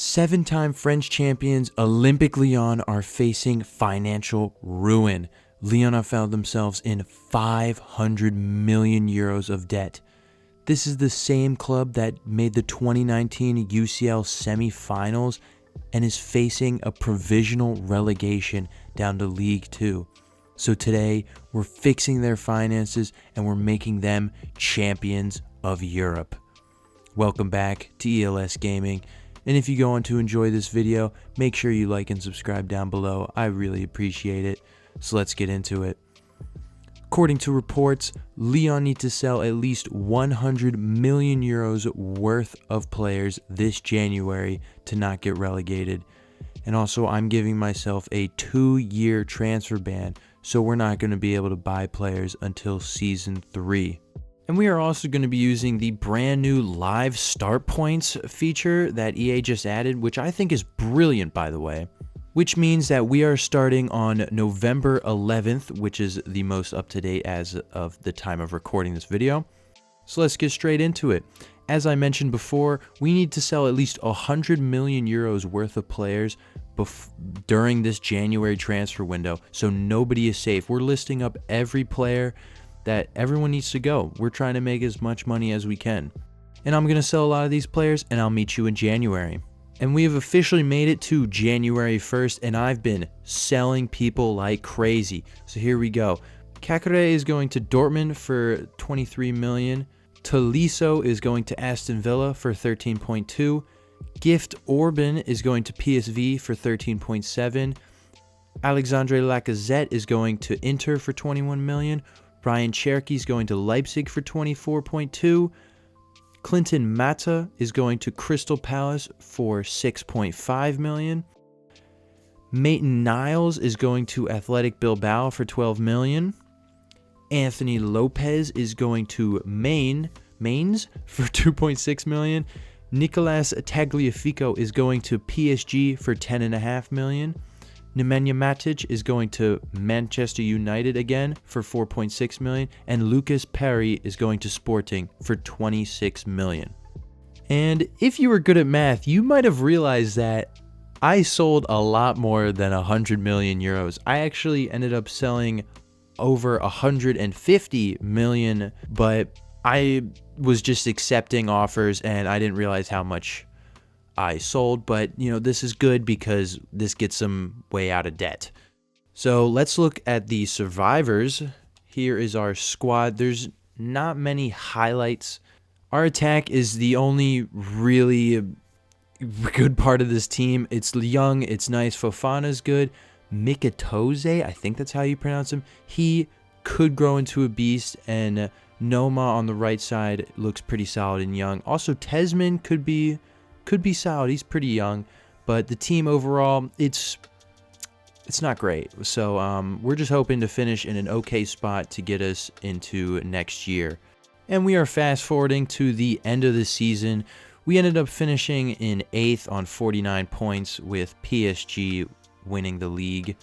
Seven-time French champions Olympique Lyon are facing financial ruin. Lyon have found themselves in 500 million euros of debt. This is the same club that made the 2019 UCL semi-finals and is facing a provisional relegation down to League 2. So today, we're fixing their finances and we're making them champions of Europe. Welcome back to ELS Gaming. And if you go on to enjoy this video, make sure you like and subscribe down below. I really appreciate it. So let's get into it. According to reports, Lyon need to sell at least 100 million euros worth of players this January to not get relegated. And also, I'm giving myself a 2-year transfer ban, so we're not going to be able to buy players until Season 3. And we are also going to be using the brand new live start points feature that EA just added, which I think is brilliant, by the way. Which means that we are starting on November 11th, which is the most up-to-date as of the time of recording this video. So let's get straight into it. As I mentioned before, we need to sell at least 100 million euros worth of players during this January transfer window, so nobody is safe. We're listing up every player that everyone needs to go. We're trying to make as much money as we can. And I'm going to sell a lot of these players, and I'll meet you in January. And we have officially made it to January 1st, and I've been selling people like crazy. So here we go. Cacare is going to Dortmund for 23 million. Tolisso is going to Aston Villa for 13.2. Gift Orban is going to PSV for 13.7. Alexandre Lacazette is going to Inter for 21 million. Ryan Cherky is going to Leipzig for 24.2. Clinton Mata is going to Crystal Palace for 6.5 million. Maitland Niles is going to Athletic Bilbao for 12 million. Anthony Lopez is going to Mainz for 2.6 million. Nicolas Tagliafico is going to PSG for 10.5 million. Nemanja Matic is going to Manchester United again for 4.6 million, and Lucas Perry is going to Sporting for 26 million. And if you were good at math, you might have realized that I sold a lot more than 100 million euros. I actually ended up selling over 150 million, but I was just accepting offers and I didn't realize how much I sold, but you know, this is good because this gets them way out of debt. So let's look at the survivors. Here is our squad. There's not many highlights. Our attack is the only really good part of this team. It's young, it's nice. Fofana's good. Mikitoze, I think that's how you pronounce him. He could grow into a beast, and Noma on the right side looks pretty solid and young. Also, Tesman could be solid. He's pretty young, but the team overall, it's not great. So we're just hoping to finish in an okay spot to get us into next year. And we are fast forwarding to the end of the season. We ended up finishing in 8th on 49 points, with PSG winning the league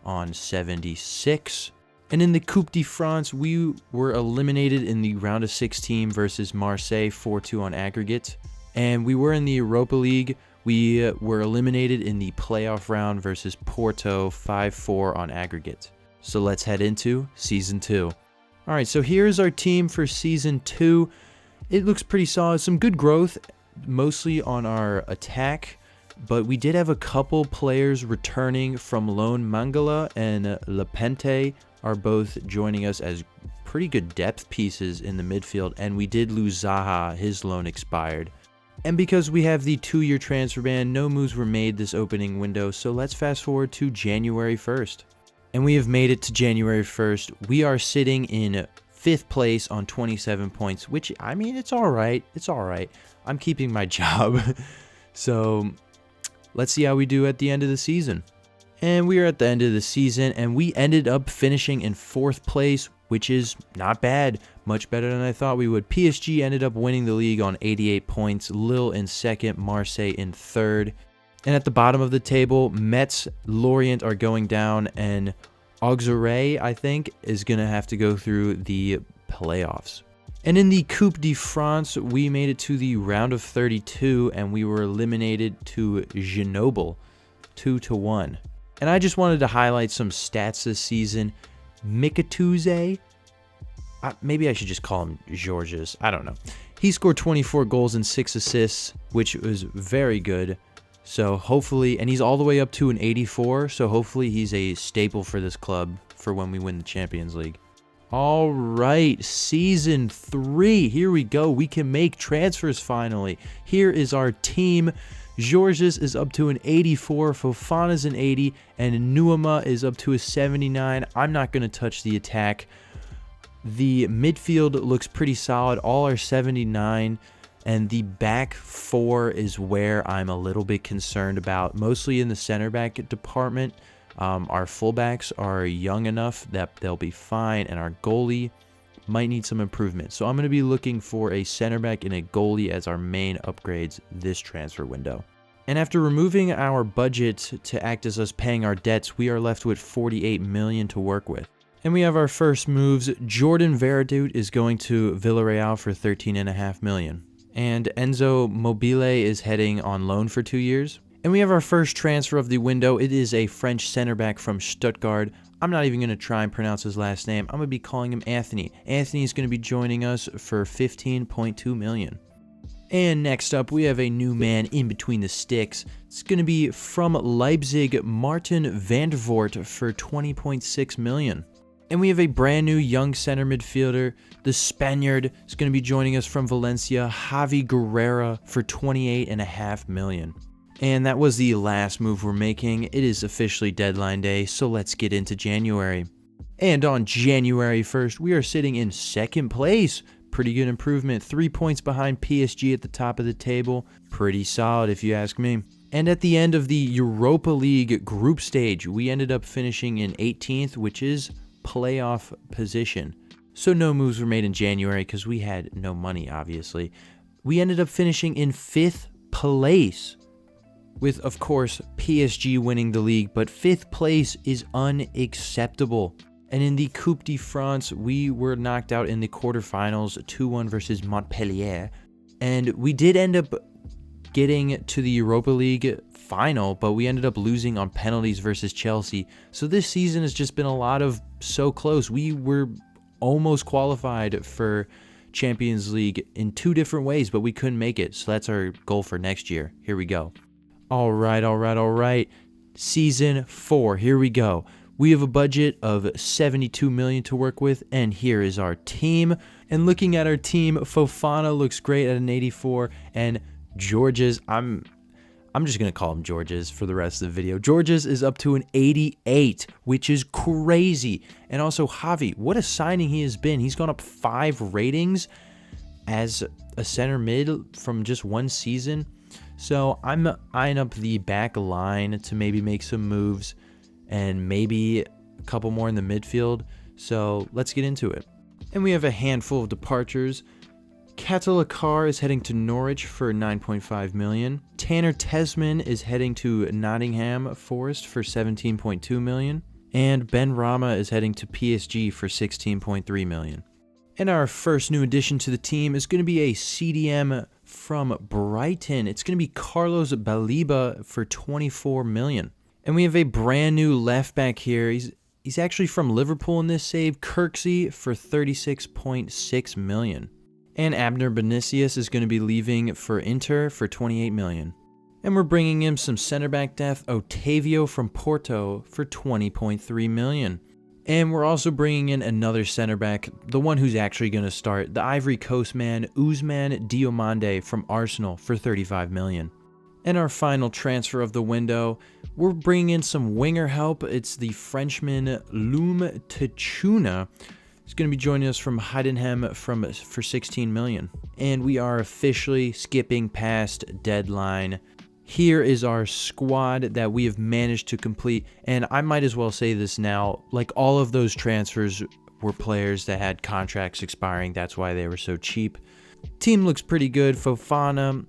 on 76. And in the Coupe de France, we were eliminated in the round of 16 versus Marseille 4-2 on aggregate. And we were in the Europa League. We were eliminated in the playoff round versus Porto 5-4 on aggregate. So let's head into Season 2. All right, so here's our team for Season 2. It looks pretty solid. Some good growth, mostly on our attack. But we did have a couple players returning from loan. Mangala and Lepente are both joining us as pretty good depth pieces in the midfield. And we did lose Zaha. His loan expired. And because we have the 2-year transfer ban, no moves were made this opening window, so let's fast forward to January 1st. And we have made it to January 1st. We are sitting in 5th place on 27 points, which, I mean, it's all right. It's all right. I'm keeping my job. So let's see how we do at the end of the season. And we are at the end of the season, and we ended up finishing in 4th place, which is not bad. Much better than I thought we would. PSG ended up winning the league on 88 points. Lille in 2nd, Marseille in 3rd. And at the bottom of the table, Metz, Lorient are going down, and Auxerre, I think, is going to have to go through the playoffs. And in the Coupe de France, we made it to the round of 32 and we were eliminated to Grenoble 2-1. And I just wanted to highlight some stats this season. Mikatuze, maybe I should just call him Georges, I don't know. He scored 24 goals and 6 assists, which was very good. So hopefully, and he's all the way up to an 84, so hopefully he's a staple for this club for when we win the Champions League. All right, season 3. Here we go. We can make transfers finally. Here is our team. Georges is up to an 84, Fofana's an 80, and Nuama is up to a 79. I'm not going to touch the attack. The midfield looks pretty solid. All are 79, and the back 4 is where I'm a little bit concerned about, mostly in the center back department. Our fullbacks are young enough that they'll be fine, and our goalie might need some improvement. So I'm going to be looking for a center back and a goalie as our main upgrades this transfer window. And after removing our budget to act as us paying our debts, we are left with 48 million to work with. And we have our first moves. Jordan Veretout is going to Villarreal for 13.5 million. And Enzo Mobile is heading on loan for 2 years. And we have our first transfer of the window. It is a French center back from Stuttgart. I'm not even going to try and pronounce his last name. I'm going to be calling him Anthony. Anthony is going to be joining us for 15.2 million. And next up, we have a new man in between the sticks. It's going to be from Leipzig, Martin van der Voort for 20.6 million. And we have a brand new young center midfielder. The Spaniard is going to be joining us from Valencia, Javi Guerrera for 28.5 million. And that was the last move we're making. It is officially deadline day, so let's get into January. And on January 1st, we are sitting in second place. Pretty good improvement. 3 points behind PSG at the top of the table. Pretty solid if you ask me. And at the end of the Europa League group stage, we ended up finishing in 18th, which is playoff position. So no moves were made in January because we had no money, obviously. We ended up finishing in 5th place. With, of course, PSG winning the league, but 5th place is unacceptable. And in the Coupe de France, we were knocked out in the quarterfinals, 2-1 versus Montpellier. And we did end up getting to the Europa League final, but we ended up losing on penalties versus Chelsea. So this season has just been a lot of so close. We were almost qualified for Champions League in 2 different ways, but we couldn't make it. So that's our goal for next year. Here we go. All right. Season 4, here we go. We have a budget of 72 million to work with, and here is our team. And looking at our team, Fofana looks great at an 84, and Georges, I'm just going to call him Georges for the rest of the video. Georges is up to an 88, which is crazy. And also Javi, what a signing he has been. He's gone up 5 ratings as a center mid from just 1 season. So I'm eyeing up the back line to maybe make some moves and maybe a couple more in the midfield. So let's get into it. And we have a handful of departures. Katalakar is heading to Norwich for 9.5 million. Tanner Tesman is heading to Nottingham Forest for 17.2 million. And Ben Rama is heading to PSG for 16.3 million. And our first new addition to the team is going to be a CDM from Brighton. It's going to be Carlos Baliba for 24 million. And we have a brand new left back here. He's actually from Liverpool in this save, Kirksey for 36.6 million. And Abner Benicius is going to be leaving for Inter for 28 million. And we're bringing in some center back depth, Otavio from Porto for 20.3 million. And we're also bringing in another center back, the one who's actually going to start, the Ivory Coast man, Ousmane Diomande from Arsenal for 35 million. And our final transfer of the window, we're bringing in some winger help. It's the Frenchman Loum Tachuna. He's going to be joining us from Heidenheim for 16 million. And we are officially skipping past deadline. Here is our squad that we have managed to complete, and I might as well say this now, like all of those transfers were players that had contracts expiring, that's why they were so cheap. Team looks pretty good. Fofana,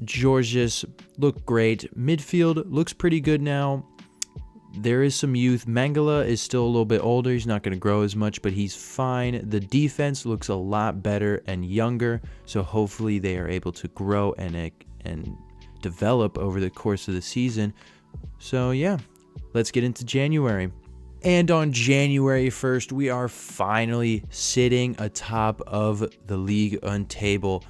Georges look great. Midfield looks pretty good now. there is some youth. Mangala is still a little bit older. He's not going to grow as much, but he's fine. The defense looks a lot better and younger, so hopefully they are able to grow and develop over the course of the season. So yeah, let's get into January. And on January 1st, we are finally sitting atop of the Ligue 1 table.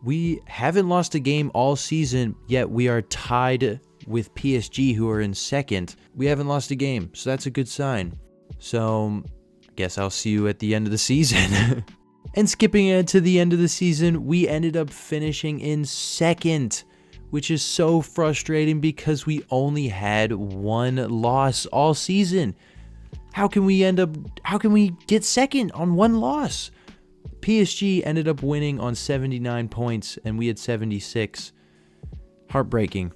We haven't lost a game all season, yet we are tied with PSG, who are in second. We haven't lost a game, so that's a good sign. So I guess I'll see you at the end of the season. And skipping ahead to the end of the season, we ended up finishing in second, which is so frustrating because we only had one loss all season. How can we get second on one loss? PSG ended up winning on 79 points and we had 76. Heartbreaking.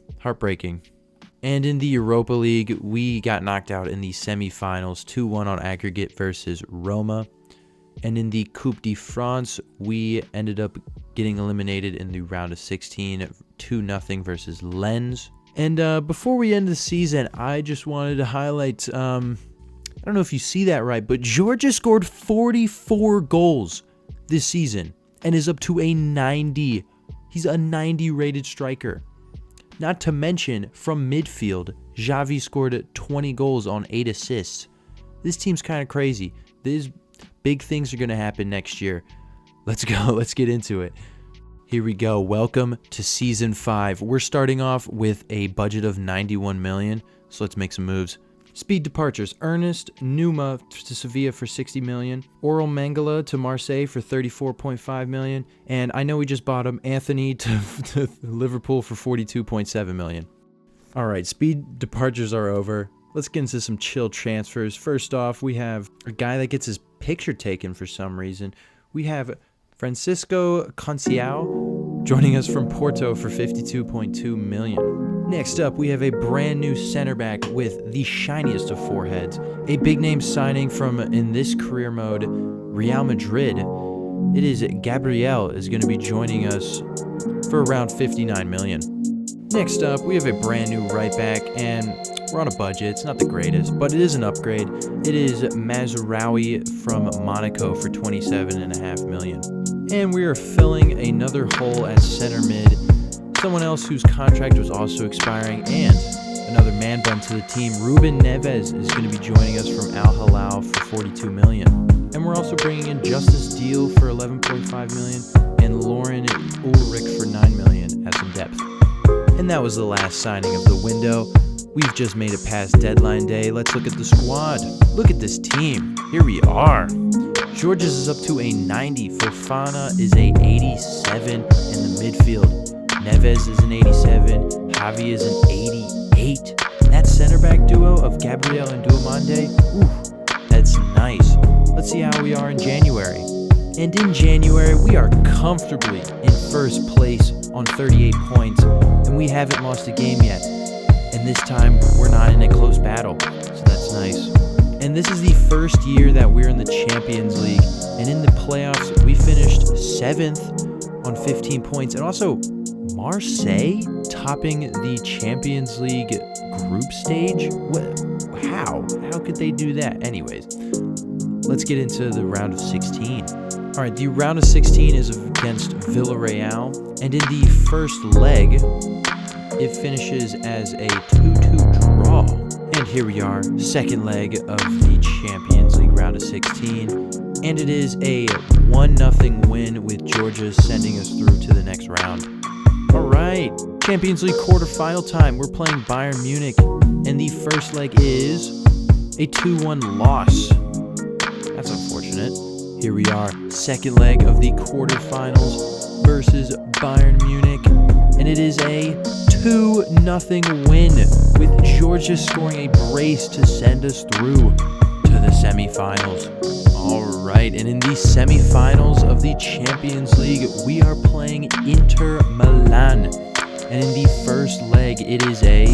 And in the Europa League, we got knocked out in the semifinals, 2-1 on aggregate versus Roma. And in the Coupe de France, we ended up getting eliminated in the round of 16, 2-0 versus Lens. And before we end the season, I just wanted to highlight, I don't know if you see that right, but Georgia scored 44 goals this season and is up to a 90. He's a 90 rated striker. Not to mention, from midfield, Xavi scored 20 goals on 8 assists. This team's kind of crazy. These big things are going to happen next year. Let's go. Let's get into it. Here we go. Welcome to Season 5. We're starting off with a budget of 91 million, so let's make some moves. Speed departures: Ernest Numa to Sevilla for 60 million, Oral Mangala to Marseille for 34.5 million, and I know we just bought him, Anthony to Liverpool for 42.7 million. All right, speed departures are over. Let's get into some chill transfers. First off, we have a guy that gets his picture taken for some reason. We have Francisco Conceição joining us from Porto for 52.2 million. Next up, we have a brand new center back with the shiniest of foreheads. A big name signing from, in this career mode, Real Madrid. It is Gabriel is going to be joining us for around 59 million. Next up, we have a brand new right back, and we're on a budget. It's not the greatest, but it is an upgrade. It is Mazraoui from Monaco for 27.5 million. And we are filling another hole at center mid. Someone else whose contract was also expiring, and another man bump to the team. Ruben Neves is going to be joining us from Al Hilal for 42 million. And we're also bringing in Justice Deal for 11.5 million and Lauren Ulrich for 9 million as some depth. And that was the last signing of the window. We've just made it past deadline day. Let's look at the squad. Look at this team. Here we are. Georges is up to a 90. Fofana is a 87 in the midfield. Neves is an 87, Javi is an 88. That center back duo of Gabriel and Diomande, that's nice. Let's see how we are in January. And in January, we are comfortably in first place on 38 points, and we haven't lost a game yet. And this time, we're not in a close battle, so that's nice. And this is the first year that we're in the Champions League, and in the playoffs, we finished 7th on 15 points, and also Marseille topping the Champions League group stage? How could they do that? Anyways, let's get into the round of 16. All right, the round of 16 is against Villarreal, and in the first leg, it finishes as a 2-2 draw. And here we are, second leg of the Champions League round of 16, and it is a 1-0 win with Georgia sending us through to the next round. All right, Champions League quarterfinal time. We're playing Bayern Munich, and the first leg is a 2-1 loss. That's unfortunate. Here we are, second leg of the quarterfinals versus Bayern Munich, and it is a 2-0 win with Georgia scoring a brace to send us through to the semifinals. All right, and in the semifinals of the Champions League, we are playing Inter Milan. And in the first leg, it is a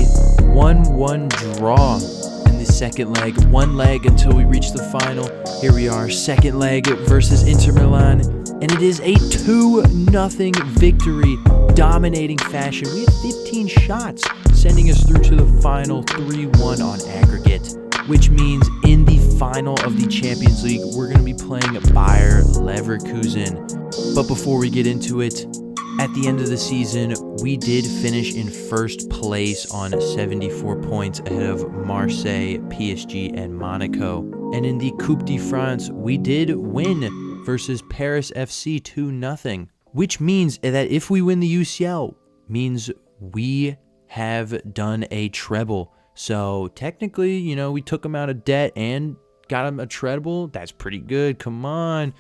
1-1 draw. In the second leg, one leg until we reach the final. Here we are, second leg versus Inter Milan. And it is a 2-0 victory dominating fashion. We had 15 shots, sending us through to the final 3-1 on aggregate, which means in the final of the Champions League, we're going to be playing Bayer Leverkusen. But before we get into it, at the end of the season, we did finish in first place on 74 points ahead of Marseille, PSG, and Monaco. And in the Coupe de France, we did win versus Paris FC 2-0, which means that if we win the UCL, means we have done a treble. So technically, you know, we took him out of debt and got him a treble. That's pretty good. Come on.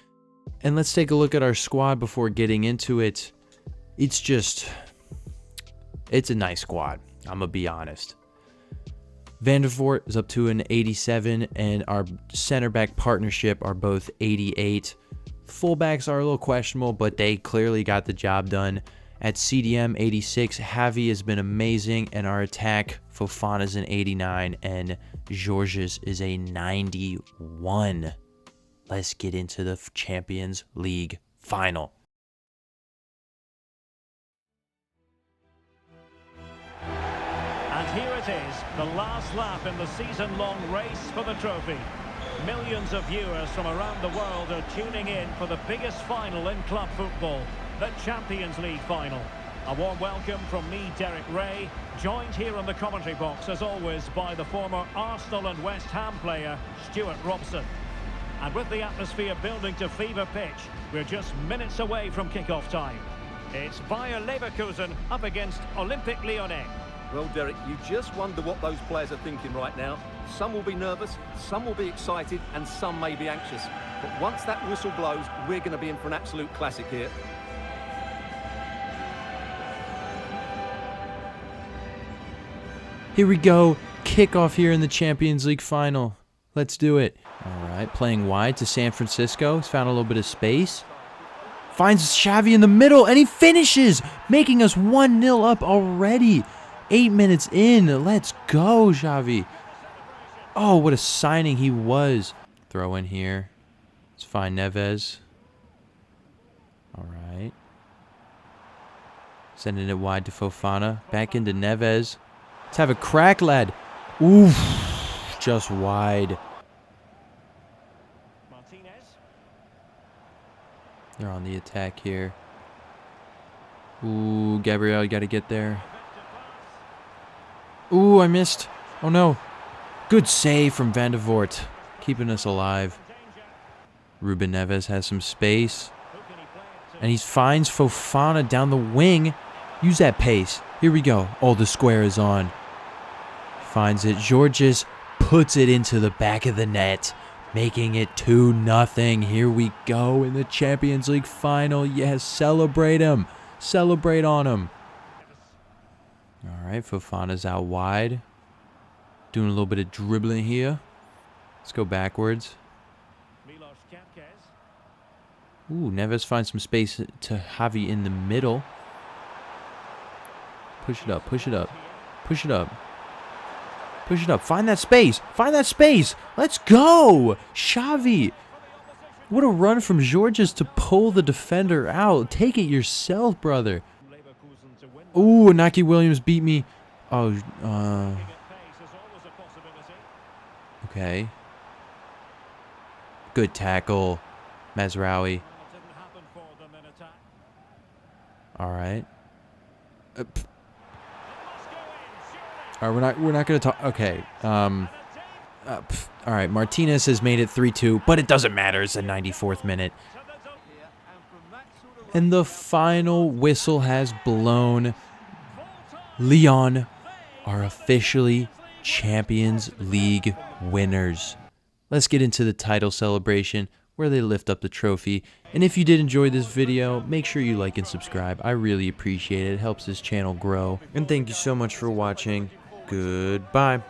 And let's take a look at our squad before getting into it. It's a nice squad. I'm going to be honest. Van der Voort is up to an 87, and our center back partnership are both 88. Fullbacks are a little questionable, but they clearly got the job done. At CDM 86, Javi has been amazing, and our attack, Fofana's an 89, and Georges is a 91. Let's get into the Champions League final. And here it is, the last lap in the season-long race for the trophy. Millions of viewers from around the world are tuning in for the biggest final in club football, the Champions League final. A warm welcome from me, Derek Ray, joined here in the commentary box, as always, by the former Arsenal and West Ham player, Stuart Robson. And with the atmosphere building to fever pitch, we're just minutes away from kick-off time. It's Bayer Leverkusen up against Olympique Lyonnais. Well, Derek, you just wonder what those players are thinking right now. Some will be nervous, some will be excited, and some may be anxious. But once that whistle blows, we're going to be in for an absolute classic here. Here we go. Kickoff here in the Champions League final. Let's do it. All right, playing wide to San Francisco. He's found a little bit of space. Finds Xavi in the middle, and he finishes, making us 1-0 up already. 8 minutes in. Let's go, Xavi. Oh, what a signing he was. Throw in here. Let's find Neves. All right. Sending it wide to Fofana. Back into Neves. Let's have a crack, lad. Oof. Just wide. They're on the attack here. Ooh, Gabriel, you got to get there. Ooh, I missed. Oh, no. Good save from Van der Voort. Keeping us alive. Ruben Neves has some space. And he finds Fofana down the wing. Use that pace. Here we go. Oh, the square is on. Finds it. Georges puts it into the back of the net, making it 2-0. Here we go in the Champions League final. Yes, celebrate him. Celebrate on him. All right, Fofana's out wide. Doing a little bit of dribbling here. Let's go backwards. Ooh, Neves finds some space to Javi in the middle. Push it up, push it up, push it up. Push it up. Find that space. Find that space. Let's go. Xavi. What a run from Georges to pull the defender out. Take it yourself, brother. Ooh, Inaki Williams beat me. Oh, okay. Good tackle. Mazraoui. All right. All right, we're not going to talk. Okay. All right, Martinez has made it 3-2, but it doesn't matter. It's the 94th minute. And the final whistle has blown. Lyon are officially Champions League winners. Let's get into the title celebration where they lift up the trophy. And if you did enjoy this video, make sure you like and subscribe. I really appreciate it. It helps this channel grow. And thank you so much for watching. Goodbye.